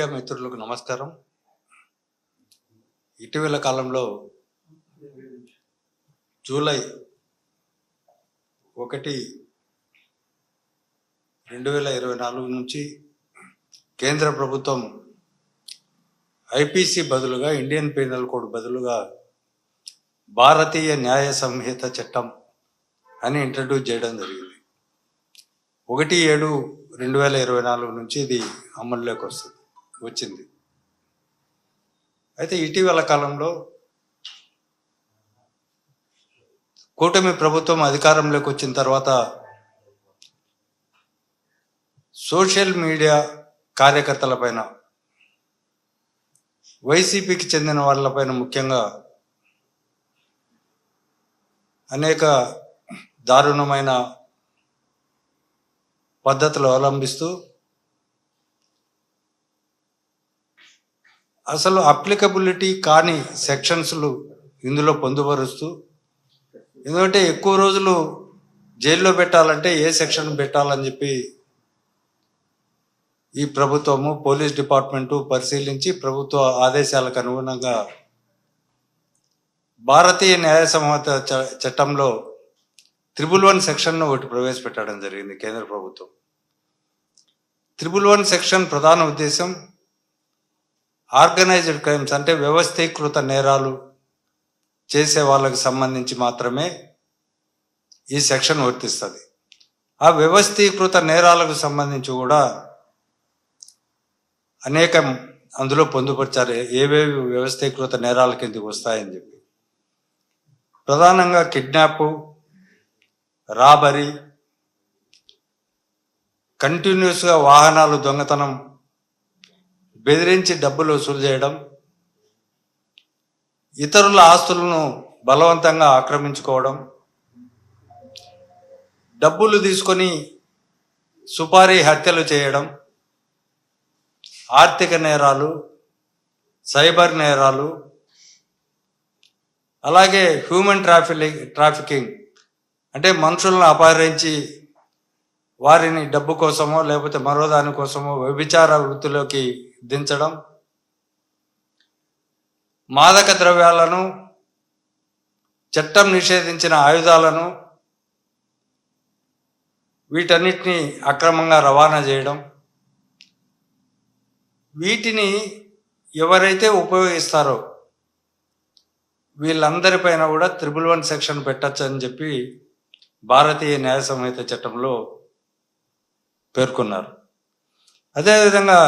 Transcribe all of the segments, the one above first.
Media మిత్రులకు నమస్కారం. ఇటీవల కాలంలో జూలై 1, 2024 నుంచి కేంద్ర ప్రభుత్వం ఐపీసీ బదులుగా ఇండియన్ పీనల్ కోడ్ బదులుగా భారతీయ న్యాయ సంహిత చట్టం అని ఇంట్రడ్యూస్ చేయడం జరిగింది. 1/7/2024 నుంచి ఇది అమల్లోకి వచ్చింది. అయితే ఇటీవల కాలంలో కూటమి ప్రభుత్వం అధికారంలోకి వచ్చిన తర్వాత సోషల్ మీడియా కార్యకర్తలపైన, వైసీపీకి చెందిన వాళ్ళపైన ముఖ్యంగా అనేక దారుణమైన పద్ధతులు అవలంబిస్తూ అసలు అప్లికబిలిటీ కాని సెక్షన్స్లు ఇందులో పొందుపరుస్తూ, ఎందుకంటే ఎక్కువ రోజులు జైల్లో పెట్టాలంటే ఏ సెక్షన్ పెట్టాలని చెప్పి ఈ ప్రభుత్వము, పోలీస్ డిపార్ట్మెంటు పరిశీలించి ప్రభుత్వ ఆదేశాలకు అనుగుణంగా భారతీయ న్యాయ సంహిత చట్టంలో 111 సెక్షన్ను ఒకటి ప్రవేశపెట్టడం జరిగింది కేంద్ర ప్రభుత్వం. 111 సెక్షన్ ప్రధాన ఉద్దేశం ఆర్గనైజ్డ్ క్రైమ్స్, అంటే వ్యవస్థీకృత నేరాలు చేసే వాళ్ళకి సంబంధించి మాత్రమే ఈ సెక్షన్ వర్తిస్తుంది. ఆ వ్యవస్థీకృత నేరాలకు సంబంధించి కూడా అనేక అందులో పొందుపరిచారు, ఏవేవి వ్యవస్థీకృత నేరాల కిందకి వస్తాయని చెప్పి. ప్రధానంగా కిడ్నాప్, రాబరీ, కంటిన్యూస్గా వాహనాలు దొంగతనం, బెదిరించి డబ్బులు వసూలు చేయడం, ఇతరుల ఆస్తులను బలవంతంగా ఆక్రమించుకోవడం, డబ్బులు తీసుకొని సుపారీ హత్యలు చేయడం, ఆర్థిక నేరాలు, సైబర్ నేరాలు, అలాగే హ్యూమన్ ట్రాఫికింగ్, అంటే మనుషులను అపహరించి వారిని డబ్బు కోసమో లేకపోతే మరో దానికోసమో వ్యభిచార వృత్తిలోకి దించడం, మాదక ద్రవ్యాలను, చట్టం నిషేధించిన ఆయుధాలను, వీటన్నిటినీ అక్రమంగా రవాణా చేయడం, వీటిని ఎవరైతే ఉపయోగిస్తారో వీళ్ళందరిపైన కూడా 111 సెక్షన్ పెట్టచ్చు అని చెప్పి భారతీయ న్యాయ సంహిత చట్టంలో పేర్కొన్నారు. అదేవిధంగా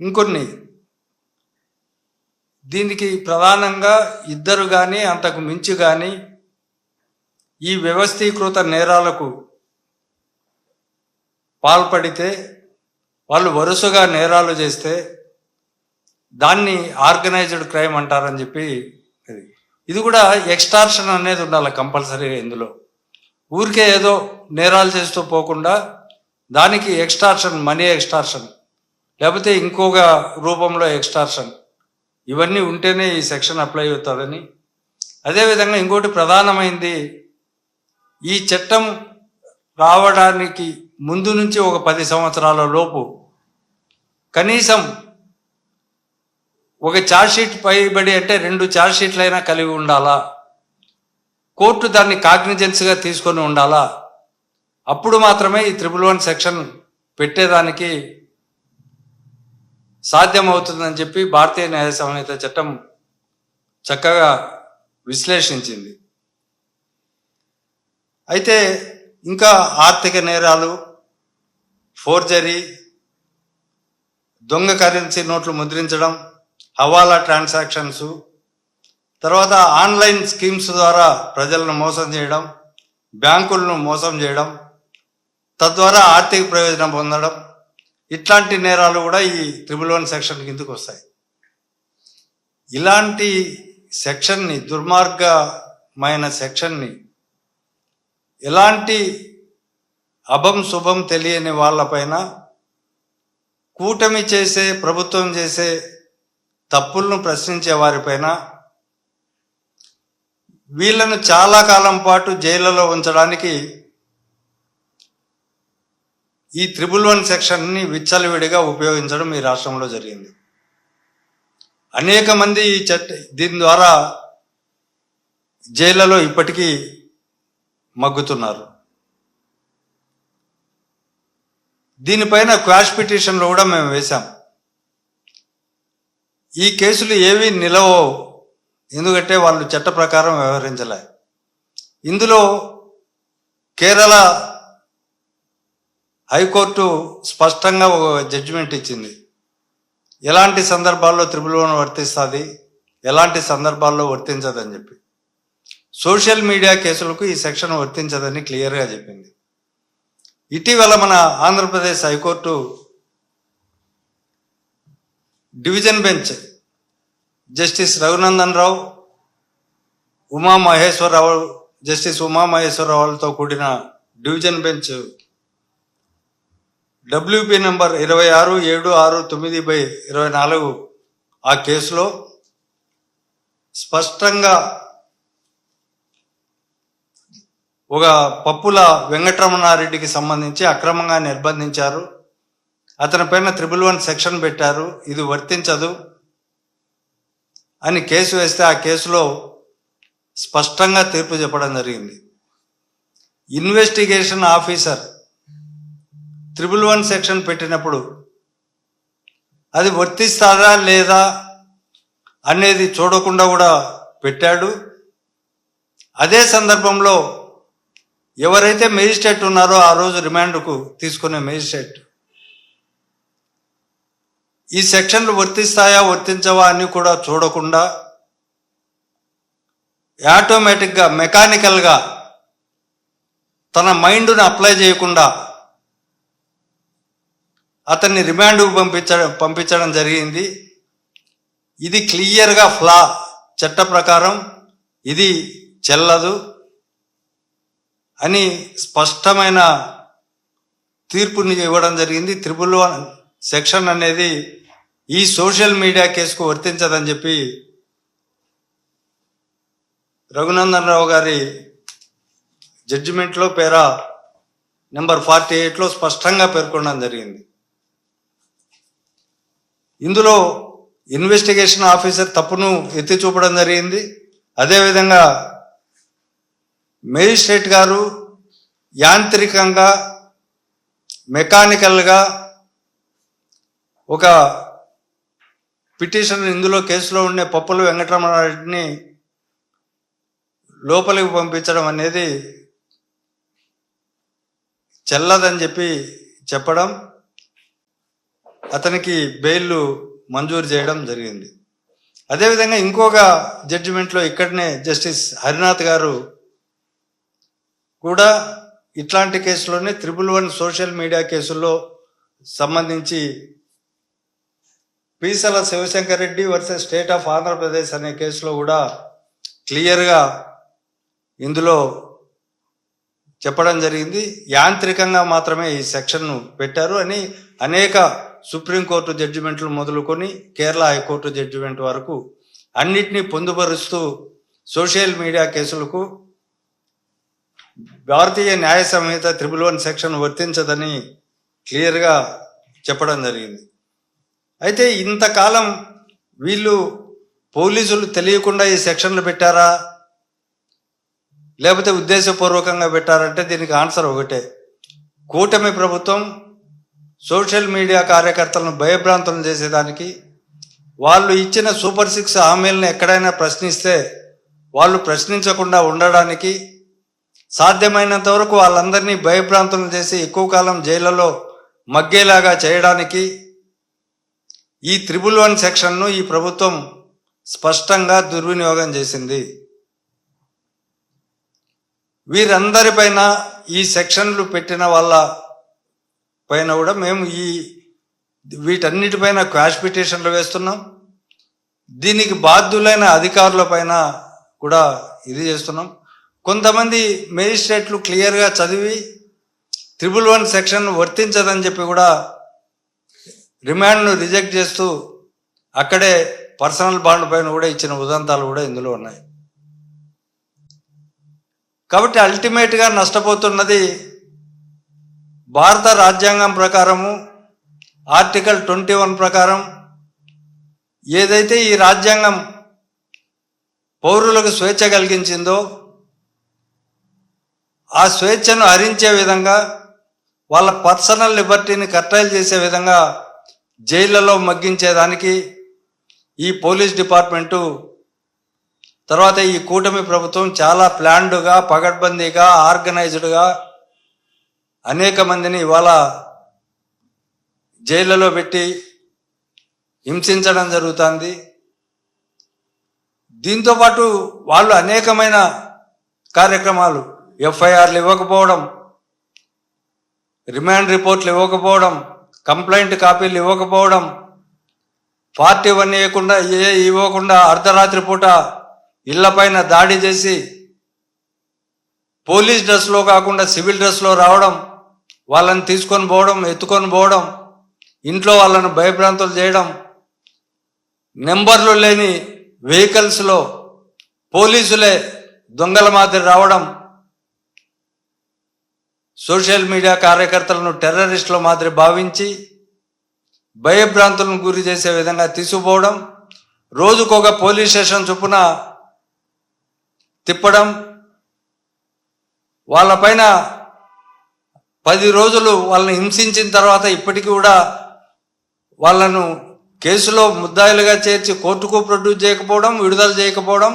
ఇంకొన్ని, దీనికి ప్రధానంగా ఇద్దరు కానీ అంతకు మించి కానీ ఈ వ్యవస్థీకృత నేరాలకు పాల్పడితే, వాళ్ళు వరుసగా నేరాలు చేస్తే దాన్ని ఆర్గనైజ్డ్ క్రైమ్ అంటారని చెప్పి, ఇది కూడా ఎక్స్టార్షన్ అనేది ఉండాలి కంపల్సరీగా. ఇందులో ఊరికే ఏదో నేరాలు చేస్తూ పోకుండా దానికి ఎక్స్టార్షన్, మనీ ఎక్స్టార్షన్, లేకపోతే ఇంకొక రూపంలో ఎక్స్టార్షన్, ఇవన్నీ ఉంటేనే ఈ సెక్షన్ అప్లై అవుతుందని. అదేవిధంగా ఇంకోటి ప్రధానమైంది, ఈ చట్టం రావడానికి ముందు నుంచి ఒక 10 సంవత్సరాల లోపు కనీసం ఒక ఛార్జ్షీట్ పైబడి, అంటే 2 ఛార్జ్షీట్లైనా కలిగి ఉండాలా, కోర్టు దాన్ని కాగ్నిజెన్స్గా తీసుకొని ఉండాలా, అప్పుడు మాత్రమే ఈ 111 సెక్షన్ పెట్టేదానికి సాధ్యమవుతుందని చెప్పి భారతీయ న్యాయ సంహిత చట్టం చక్కగా విశ్లేషించింది. అయితే ఇంకా ఆర్థిక నేరాలు, ఫోర్జరీ, దొంగ కరెన్సీ నోట్లు ముద్రించడం, హవాలా ట్రాన్సాక్షన్స్, తర్వాత ఆన్లైన్ స్కీమ్స్ ద్వారా ప్రజలను మోసం చేయడం, బ్యాంకులను మోసం చేయడం, తద్వారా ఆర్థిక ప్రయోజనం పొందడం, ఇట్లాంటి నేరాలు కూడా ఈ 111 సెక్షన్ కిందకు వస్తాయి. ఇలాంటి సెక్షన్ని, దుర్మార్గమైన సెక్షన్ని, ఎలాంటి అభం శుభం తెలియని వాళ్ళపైన, కూటమి చేసే, ప్రభుత్వం చేసే తప్పులను ప్రశ్నించే వారిపైన, వీళ్ళను చాలా కాలం పాటు జైళ్ళలో ఉంచడానికి ఈ 111 సెక్షన్ని విచ్చలవిడిగా ఉపయోగించడం ఈ రాష్ట్రంలో జరిగింది. అనేక మంది ఈ దీని ద్వారా జైళ్లలో ఇప్పటికీ మగ్గుతున్నారు. దీనిపైన క్వాష్ పిటిషన్లు కూడా మేము వేశాం. ఈ కేసులు ఏవి నిలవో, ఎందుకంటే వాళ్ళు చట్ట ప్రకారం వ్యవహరించలే. ఇందులో కేరళ హైకోర్టు స్పష్టంగా ఒక జడ్జిమెంట్ ఇచ్చింది. ఎలాంటి సందర్భాల్లో 111 వర్తిస్తుంది, ఎలాంటి సందర్భాల్లో వర్తించదని చెప్పి. సోషల్ మీడియా కేసులకు ఈ సెక్షన్ వర్తించదని క్లియర్గా చెప్పింది. ఇటీవల మన Andhra Pradesh high court division bench justice Raghunandan Rao, justice ఉమామహేశ్వరరావులతో కూడిన డివిజన్ బెంచ్ WP నంబర్ 26/769/24 ఆ కేసులో స్పష్టంగా ఒక పప్పుల వెంకటరమణారెడ్డికి సంబంధించి అక్రమంగా నిర్బంధించారు, అతని పైన 111 సెక్షన్ పెట్టారు, ఇది వర్తించదు అని కేసు వేస్తే ఆ కేసులో స్పష్టంగా తీర్పు చెప్పడం జరిగింది. ఇన్వెస్టిగేషన్ ఆఫీసర్ 111 సెక్షన్ పెట్టినప్పుడు అది వర్తిస్తారా లేదా అనేది చూడకుండా కూడా పెట్టాడు. అదే సందర్భంలో ఎవరైతే మేజిస్ట్రేట్ ఉన్నారో ఆ రోజు రిమాండ్కు తీసుకునే మేజిస్ట్రేట్ ఈ సెక్షన్లు వర్తిస్తాయా వర్తించవా అని కూడా చూడకుండా ఆటోమేటిక్గా మెకానికల్గా తన మైండ్ను అప్లై చేయకుండా అతన్ని రిమాండ్కు పంపించడం జరిగింది. ఇది క్లియర్గా ఫ్లా, చట్ట ప్రకారం ఇది చెల్లదు అని స్పష్టమైన తీర్పుని ఇవ్వడం జరిగింది. 111 సెక్షన్ అనేది ఈ సోషల్ మీడియా కేసుకు వర్తించదని చెప్పి రఘునందన్ రావు గారి జడ్జిమెంట్లో పేరా నెంబర్ 48లో స్పష్టంగా పేర్కొనడం జరిగింది. ఇందులో ఇన్వెస్టిగేషన్ ఆఫీసర్ తప్పును ఎత్తి చూపడం జరిగింది. అదేవిధంగా మేజిస్ట్రేట్ గారు యాంత్రికంగా మెకానికల్గా ఒక పిటిషన్ ఇందులో కేసులో ఉండే పప్పుల వెంకటరమణారెడ్డిని లోపలికి పంపించడం అనేది చెల్లదని చెప్పడం, అతనికి బెయిల్ మంజూరు చేయడం జరిగింది. అదేవిధంగా ఇంకొక జడ్జిమెంట్లో ఇక్కడనే జస్టిస్ హరినాథ్ గారు కూడా ఇట్లాంటి కేసులోనే 111 సోషల్ మీడియా కేసుల్లో సంబంధించి Peesala Shivashankar Reddy versus state of Andhra Pradesh అనే కేసులో కూడా క్లియర్గా ఇందులో చెప్పడం జరిగింది. యాంత్రికంగా మాత్రమే ఈ సెక్షన్ను పెట్టారు అని అనేక సుప్రీంకోర్టు జడ్జిమెంట్లు మొదలుకొని కేరళ హైకోర్టు జడ్జిమెంట్ వరకు అన్నిటినీ పొందుపరుస్తూ సోషల్ మీడియా కేసులకు భారతీయ న్యాయ సంహిత 111 సెక్షన్ వర్తించదని క్లియర్గా చెప్పడం జరిగింది. అయితే ఇంతకాలం వీళ్ళు పోలీసులు తెలియకుండా ఈ సెక్షన్లు పెట్టారా లేకపోతే ఉద్దేశపూర్వకంగా పెట్టారంటే దీనికి ఆన్సర్ ఒకటే. కూటమి ప్రభుత్వం సోషల్ మీడియా కార్యకర్తలను భయభ్రాంతులను చేసేదానికి, వాళ్ళు ఇచ్చిన సూపర్ 6 హామీలను ఎక్కడైనా ప్రశ్నిస్తే వాళ్ళు ప్రశ్నించకుండా ఉండడానికి, సాధ్యమైనంత వరకు వాళ్ళందరినీ భయభ్రాంతులను చేసి ఎక్కువ కాలం జైళ్లలో మగ్గేలాగా చేయడానికి ఈ 111 సెక్షన్ను ఈ ప్రభుత్వం స్పష్టంగా దుర్వినియోగం చేసింది. వీరందరిపైన ఈ సెక్షన్లు పెట్టిన వాళ్ళ పైన కూడా మేము వీటన్నిటిపైన క్వాష్ పిటిషన్లు వేస్తున్నాం. దీనికి బాధ్యులైన అధికారుల పైన కూడా ఇది చేస్తున్నాం. కొంతమంది మేజిస్ట్రేట్లు క్లియర్గా చదివి 111 సెక్షన్ వర్తించదని చెప్పి కూడా రిమాండ్ను రిజెక్ట్ చేస్తూ అక్కడే పర్సనల్ బాండ్ పైన కూడా ఇచ్చిన ఉదంతాలు కూడా ఇందులో ఉన్నాయి. కాబట్టి అల్టిమేట్గా నష్టపోతున్నది భారత రాజ్యాంగం ప్రకారము ఆర్టికల్ 21 ప్రకారం ఏదైతే ఈ రాజ్యాంగం పౌరులకు స్వేచ్ఛ కలిగించిందో ఆ స్వేచ్ఛను హరించే విధంగా వాళ్ళ పర్సనల్ లిబర్టీని కట్టైల్ చేసే విధంగా జైళ్లలో మగ్గించేదానికి ఈ పోలీస్ డిపార్ట్మెంటు తర్వాత ఈ కూటమి ప్రభుత్వం చాలా ప్లాన్డ్గా పగడ్బందీగా ఆర్గనైజ్డ్గా అనేక మందిని ఇవాళ జైళ్లలో పెట్టి హింసించడం జరుగుతుంది. దీంతోపాటు వాళ్ళు అనేకమైన కార్యక్రమాలు ఎఫ్ఐఆర్లు ఇవ్వకపోవడం, రిమాండ్ రిపోర్ట్లు ఇవ్వకపోవడం, కంప్లైంట్ కాపీలు ఇవ్వకపోవడం, పార్టీ వన్ ఇవ్వకుండా అర్ధరాత్రి పూట ఇళ్లపైన దాడి చేసి పోలీస్ డ్రెస్లో కాకుండా సివిల్ డ్రెస్లో రావడం, వాళ్ళని తీసుకొని పోవడం, ఎత్తుకొని పోవడం, ఇంట్లో వాళ్ళను భయభ్రాంతులు చేయడం, నెంబర్లు లేని వెహికల్స్లో పోలీసులే దొంగల మాదిరి రావడం, సోషల్ మీడియా కార్యకర్తలను టెర్రరిస్టుల మాదిరి భావించి భయభ్రాంతులను గురి చేసే విధంగా తీసుకుపోవడం, రోజుకొక పోలీస్ స్టేషన్ చొప్పున తిప్పడం, వాళ్ళపైన 10 రోజులు వాళ్ళని హింసించిన తర్వాత ఇప్పటికీ కూడా వాళ్ళను కేసులో ముద్దాయిలుగా చేర్చి కోర్టుకు ప్రొడ్యూస్ చేయకపోవడం, విడుదల చేయకపోవడం,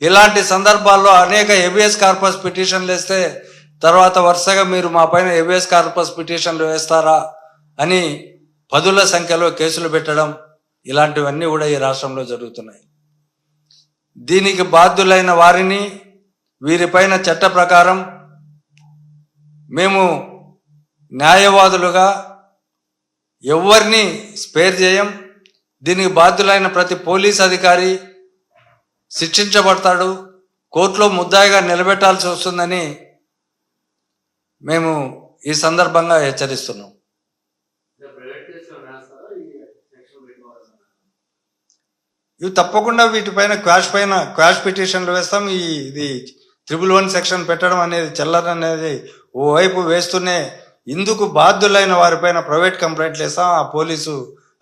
ఇలాంటి సందర్భాల్లో అనేక హెబియస్ కార్పస్ పిటిషన్లు వేస్తే తర్వాత వరుసగా మీరు మా పైన హెబియస్ కార్పస్ పిటిషన్లు వేస్తారా అని 10ల సంఖ్యలో కేసులు పెట్టడం, ఇలాంటివన్నీ కూడా ఈ రాష్ట్రంలో జరుగుతున్నాయి. దీనికి బాధ్యులైన వారిని వీరిపైన చట్ట ప్రకారం మేము న్యాయవాదులుగా ఎవరిని స్పేర్ చేయం. దీనికి బాధ్యులైన ప్రతి పోలీస్ అధికారి శిక్షించబడతాడు, కోర్టులో ముద్దాయిగా నిలబెట్టాల్సి వస్తుందని మేము ఈ సందర్భంగా హెచ్చరిస్తున్నాం. ఇవి తప్పకుండా వీటిపైన క్వాష్ పిటిషన్లు వేస్తాం. ఇది 111 సెక్షన్ పెట్టడం అనేది చెల్లరనేది ఓవైపు వేస్తూనే ఇందుకు బాధ్యులైన వారిపైన ప్రైవేట్ కంప్లైంట్లు వేస్తాం. ఆ పోలీసు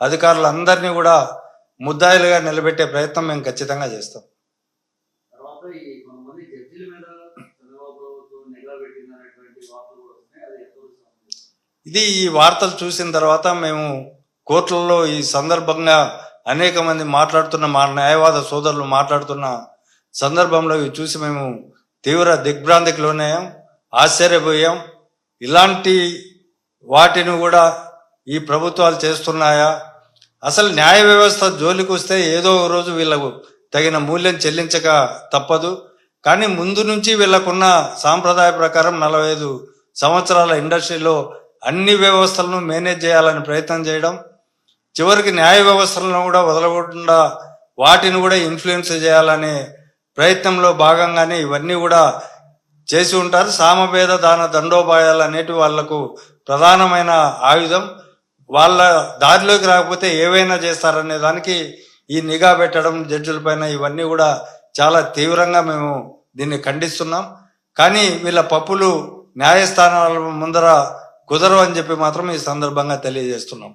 అధికారులందరినీ కూడా ముద్దాయిలుగా నిలబెట్టే ప్రయత్నం మేము ఖచ్చితంగా చేస్తాం. ఇది ఈ వార్తలు చూసిన తర్వాత మేము కోర్టులలో ఈ సందర్భంగా అనేక మంది మాట్లాడుతున్న మా న్యాయవాద సోదరులు మాట్లాడుతున్న సందర్భంలో ఇవి చూసి మేము తీవ్ర దిగ్భ్రాంతికి లోనయ్యాం, ఆశ్చర్యపోయాం. ఇలాంటి వాటిని కూడా ఈ ప్రభుత్వాలు చేస్తున్నాయా? అసలు న్యాయ వ్యవస్థ జోలికి వస్తే ఏదో ఒక రోజు వీళ్ళకు తగిన మూల్యం చెల్లించక తప్పదు. కానీ ముందు నుంచి వీళ్ళకున్న సాంప్రదాయ ప్రకారం 45 సంవత్సరాల ఇండస్ట్రీలో అన్ని వ్యవస్థలను మేనేజ్ చేయాలని ప్రయత్నం చేయడం, చివరికి న్యాయ వ్యవస్థలను కూడా వదలకుండా వాటిని కూడా ఇన్ఫ్లుయెన్స్ చేయాలనే ప్రయత్నంలో భాగంగానే ఇవన్నీ కూడా చేసి ఉంటారు. సామభేద దాన దండోపాయాలు అనేటివి వాళ్లకు ప్రధానమైన ఆయుధం. వాళ్ళ దారిలోకి రాకపోతే ఏవైనా చేస్తారనే దానికి ఈ నిఘా పెట్టడం జడ్జిల పైన ఇవన్నీ కూడా చాలా తీవ్రంగా మేము దీన్ని ఖండిస్తున్నాం. కానీ వీళ్ళ పప్పులు న్యాయస్థానాల ముందర కుదరవు అని చెప్పి మాత్రం ఈ సందర్భంగా తెలియజేస్తున్నాం.